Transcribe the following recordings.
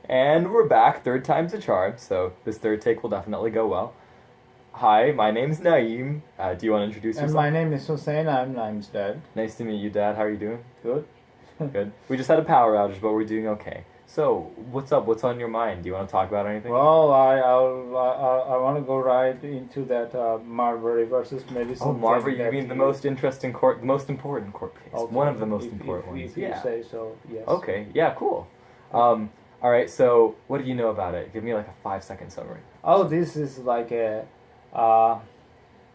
And we're back, third time's a charm, so this third take will definitely go well. Hi, my name's Naeem. Do you want to introduce And yourself? my name is Hussein. I'm Dad. Nice to meet you, Dad. How are you doing? Good. Good. We just had a power outage, but we're doing okay. So, what's up? What's on your mind? Do you want to talk about anything? Well, I want to go right into that Marbury versus Madison. Oh, Marbury, you that mean the most interesting court, the most important court case. Okay. One of the most If important ones. If you Yeah. say so, yes. Okay, yeah, cool. All right, so what do you know about it? Give me like a 5-second summary. Oh, this is like a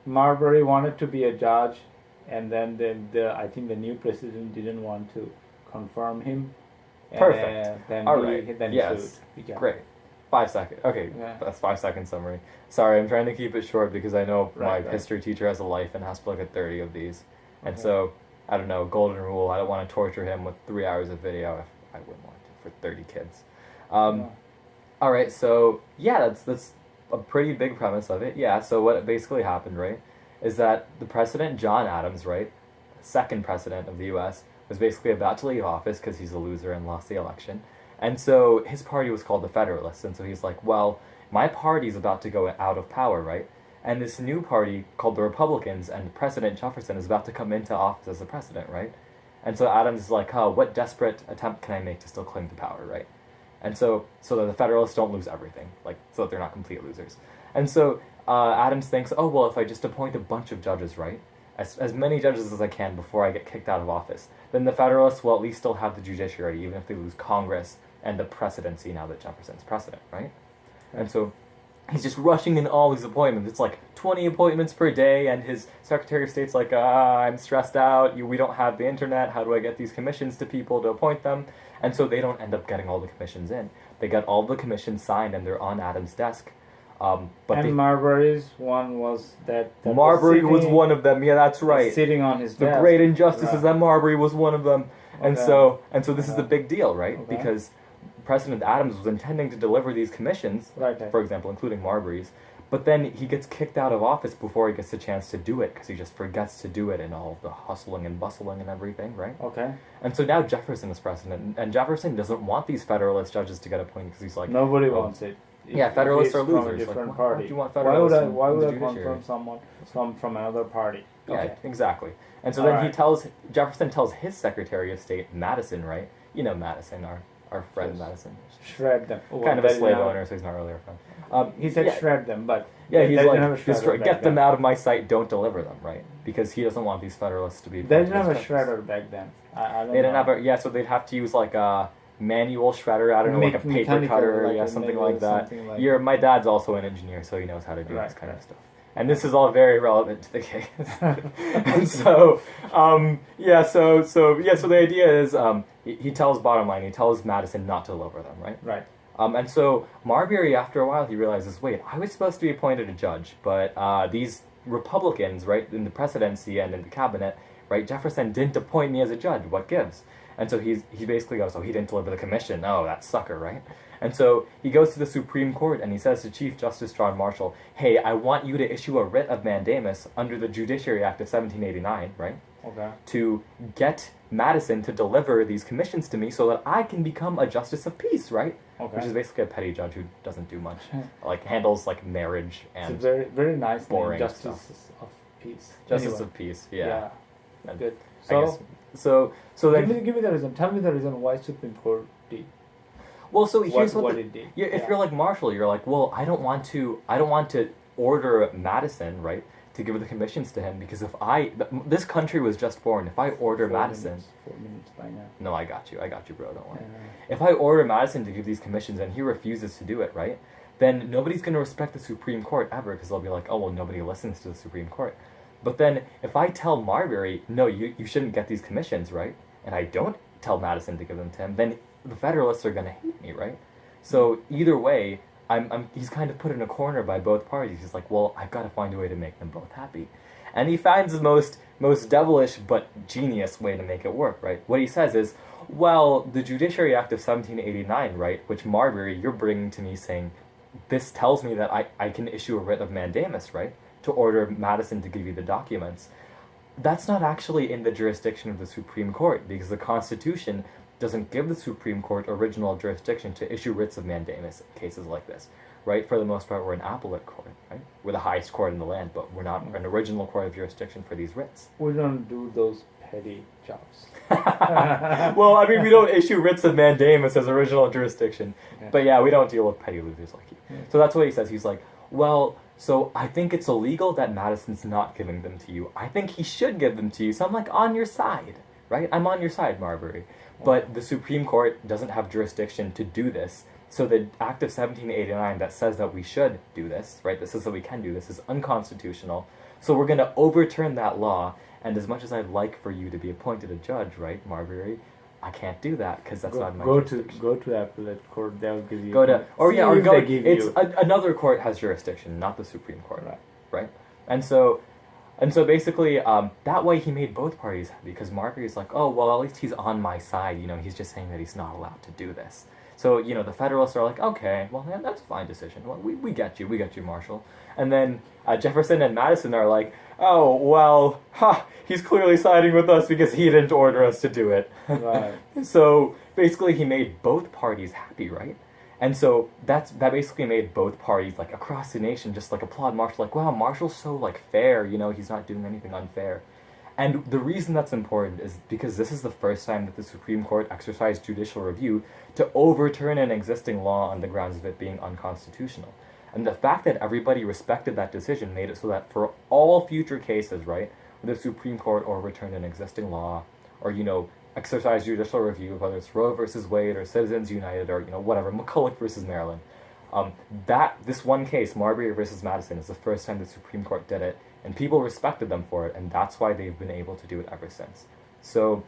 Marbury wanted to be a judge, and then I think the new president didn't want to confirm him. Perfect. Then All he, right. Then Yes. he sued. Yeah. Great. 5 seconds. Okay, Yeah. that's 5 second summary. Sorry, I'm trying to keep it short because I know Right. my history teacher has a life and has to look at 30 of these. And Okay. so, I don't know, golden rule, I don't want to torture him with 3 hours of video if I wouldn't want to for 30 kids. Yeah. All right, so yeah, that's a pretty big premise of it. Yeah, so what basically happened, right, is that the president, John Adams, right, second president of the U.S., was basically about to leave office because he's a loser and lost the election. And so his party was called the Federalists, and so he's like, well, my party's about to go out of power, right? And this new party called the Republicans, and President Jefferson is about to come into office as the president, right? And so Adams is like, oh, what desperate attempt can I make to still cling to power, right? And so that the Federalists don't lose everything, like, so that they're not complete losers. And so Adams thinks, oh, well, if I just appoint a bunch of judges, right, as many judges as I can before I get kicked out of office, then the Federalists will at least still have the judiciary, even if they lose Congress and the presidency now that Jefferson's president, right? And so he's just rushing in all these appointments. It's like 20 appointments per day, and his Secretary of State's like, I'm stressed out, we don't have the internet, how do I get these commissions to people to appoint them? And so they don't end up getting all the commissions in. They get all the commissions signed, and they're on Adams' desk. And Marbury's one was that Marbury was one of them. Yeah, that's right. Sitting on his The desk. great injustice is Right. that Marbury was one of them. And Okay. so this is a big deal, right? Okay. Because President Adams was intending to deliver these commissions, Right. for example, including Marbury's, but then he gets kicked out of office before he gets the chance to do it because he just forgets to do it in all the hustling and bustling and everything, right? Okay. And so now Jefferson is president, and Jefferson doesn't want these Federalist judges to get appointed because he's like, Nobody oh, wants it. Yeah, Federalists are From a losers. different Like, party. why do you want Why Federalists would I? in Why the would I judiciary? confirm someone from another party? Yeah, Okay. exactly. And so All then right. Jefferson tells his Secretary of State, Madison, right? You know Madison, our friend Yes. Madison. Shred them. Oh, Kind of a they slave didn't have- owner, so he's not really our friend. He said yeah, shred them, but yeah, they he's didn't have a like, shredder back get them then. out of my sight, don't deliver them, right? Because he doesn't want these Federalists to be. They didn't have a judges. shredder back then. I don't They didn't know. have a, yeah, so they'd have to use like a manual shredder, I don't know, like a paper Mechanical, cutter, like yeah, a something manual, like that. something like My dad's also an engineer, so he knows how to do this kind of Right. stuff. And this is all very relevant to the case. And so, so the idea is, he tells, bottom line, he tells Madison not to deliver them, right? Right. And so Marbury, after a while, he realizes, wait, I was supposed to be appointed a judge, but these Republicans, right, in the presidency and in the cabinet, right, Jefferson didn't appoint me as a judge. What gives? And so he basically goes, oh, he didn't deliver the commission. Oh, that sucker, right? And so he goes to the Supreme Court and he says to Chief Justice John Marshall, hey, I want you to issue a writ of mandamus under the Judiciary Act of 1789, right? Okay. To get Madison to deliver these commissions to me so that I can become a justice of peace, right? Okay. Which is basically a petty judge who doesn't do much, like handles like marriage It's a and very very nice name, boring Justice stuff. of Peace. justice Anyway. of peace. Yeah. And Good. I guess, So so then give me the reason. Tell me the reason why Supreme Court did well, so here's what the, it did. yeah, if Yeah. you're like Marshall, you're like, well, I don't want to order Madison, right, to give the commissions to him because if this country was just born. If I order Madison, 4 minutes by now. no, I got you, bro. Don't worry. Yeah. If I order Madison to give these commissions and he refuses to do it, right, then nobody's going to respect the Supreme Court ever because they'll be like, oh, well, nobody listens to the Supreme Court. But then if I tell Marbury, no, you shouldn't get these commissions, right, and I don't tell Madison to give them to him, then the Federalists are going to hate me, right? So either way, he's kind of put in a corner by both parties. He's like, well, I've got to find a way to make them both happy. And he finds the most devilish but genius way to make it work, right? What he says is, well, the Judiciary Act of 1789, right, which Marbury, you're bringing to me saying, this tells me that I can issue a writ of mandamus, right, to order Madison to give you the documents. That's not actually in the jurisdiction of the Supreme Court because the Constitution doesn't give the Supreme Court original jurisdiction to issue writs of mandamus in cases like this, right? For the most part, we're an appellate court, right? We're the highest court in the land, but we're not an original court of jurisdiction for these writs. We don't do those petty jobs. Well, I mean, we don't issue writs of mandamus as original jurisdiction, but yeah, we don't deal with petty losers like you. So that's what he says. He's like, well, so I think it's illegal that Madison's not giving them to you. I think he should give them to you. So I'm like on your side, right? I'm on your side, Marbury. But the Supreme Court doesn't have jurisdiction to do this. So the Act of 1789 that says that we should do this, right? This says that we can do this is unconstitutional. So we're going to overturn that law. And as much as I'd like for you to be appointed a judge, right, Marbury, I can't do that because that's not my jurisdiction. Go to appellate court. They'll give you. Another court has jurisdiction, not the Supreme Court, Right. right? And so basically, that way he made both parties happy because Marbury's like, oh well, at least he's on my side. He's just saying that he's not allowed to do this. So the Federalists are like, okay, well that's a fine decision. Well, we get you, Marshall. And then Jefferson and Madison are like, oh well, he's clearly siding with us because he didn't order us to do it. Right. So basically, he made both parties happy, right? And so that basically made both parties like across the nation just like applaud Marshall, like wow, Marshall's so like fair, he's not doing anything unfair. And the reason that's important is because this is the first time that the Supreme Court exercised judicial review to overturn an existing law on the grounds of it being unconstitutional. And the fact that everybody respected that decision made it so that for all future cases, right, where the Supreme Court overturned an existing law or, exercised judicial review, whether it's Roe versus Wade or Citizens United or, whatever, McCulloch versus Maryland, this one case, Marbury versus Madison, is the first time the Supreme Court did it, and people respected them for it, and that's why they've been able to do it ever since. So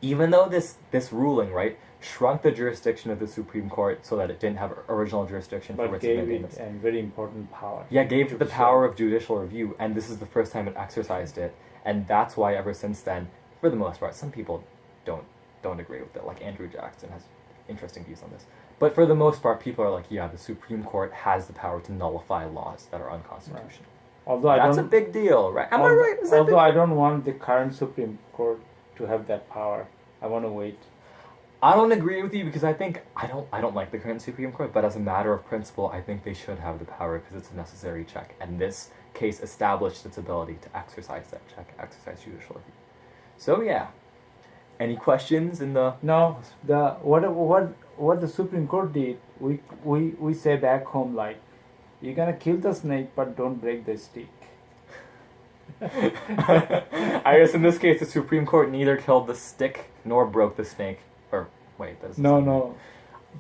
even though this ruling, right, shrunk the jurisdiction of the Supreme Court so that it didn't have original jurisdiction for writs of mandamus. But gave it a very important power. Yeah, gave it the power of judicial review, and this is the first time it exercised it, and that's why ever since then, for the most part, some people don't agree with it, like Andrew Jackson has interesting views on this. But for the most part, people are like, yeah, the Supreme Court has the power to nullify laws that are unconstitutional. Right. Although that's a big deal, right? Am I right? Although I don't want the current Supreme Court to have that power. I want to wait. I don't agree with you because I think I don't like the current Supreme Court, but as a matter of principle, I think they should have the power because it's a necessary check, and this case established its ability to exercise that check, exercise judicial review. So yeah, any questions in the? No, what the Supreme Court did, we say back home like, you're gonna kill the snake, but don't break the stick. I guess in this case, the Supreme Court neither killed the stick nor broke the snake. Or wait, that's no.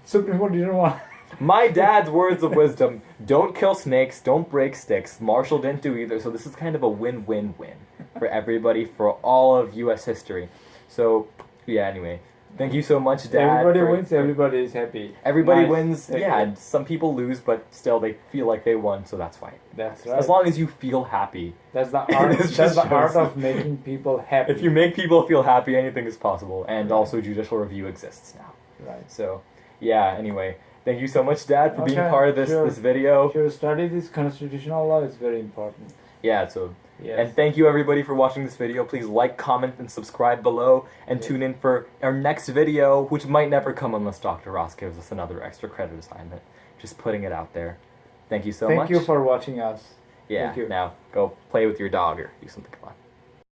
Supreme Court didn't want. My dad's words of wisdom: don't kill snakes, don't break sticks. Marshall didn't do either, so this is kind of a win-win-win for everybody for all of U.S. history. So yeah, anyway. Thank you so much, Dad. Everybody wins, everybody is happy. Everybody wins, yeah, and some people lose, but still they feel like they won, so that's fine. That's right. As long as you feel happy. That's the art, that's the art of making people happy. If you make people feel happy, anything is possible, and also judicial review exists now. Right. So, yeah, anyway, thank you so much, Dad, for being part of this video. Sure, study this constitutional law, it's very important. Yeah, so... Yes. And thank you everybody for watching this video. Please like, comment, and subscribe below. And tune in for our next video, which might never come unless Dr. Ross gives us another extra credit assignment. Just putting it out there. Thank you so much. Thank you for watching us. Yeah, Thank you. Now go play with your dog or do something fun.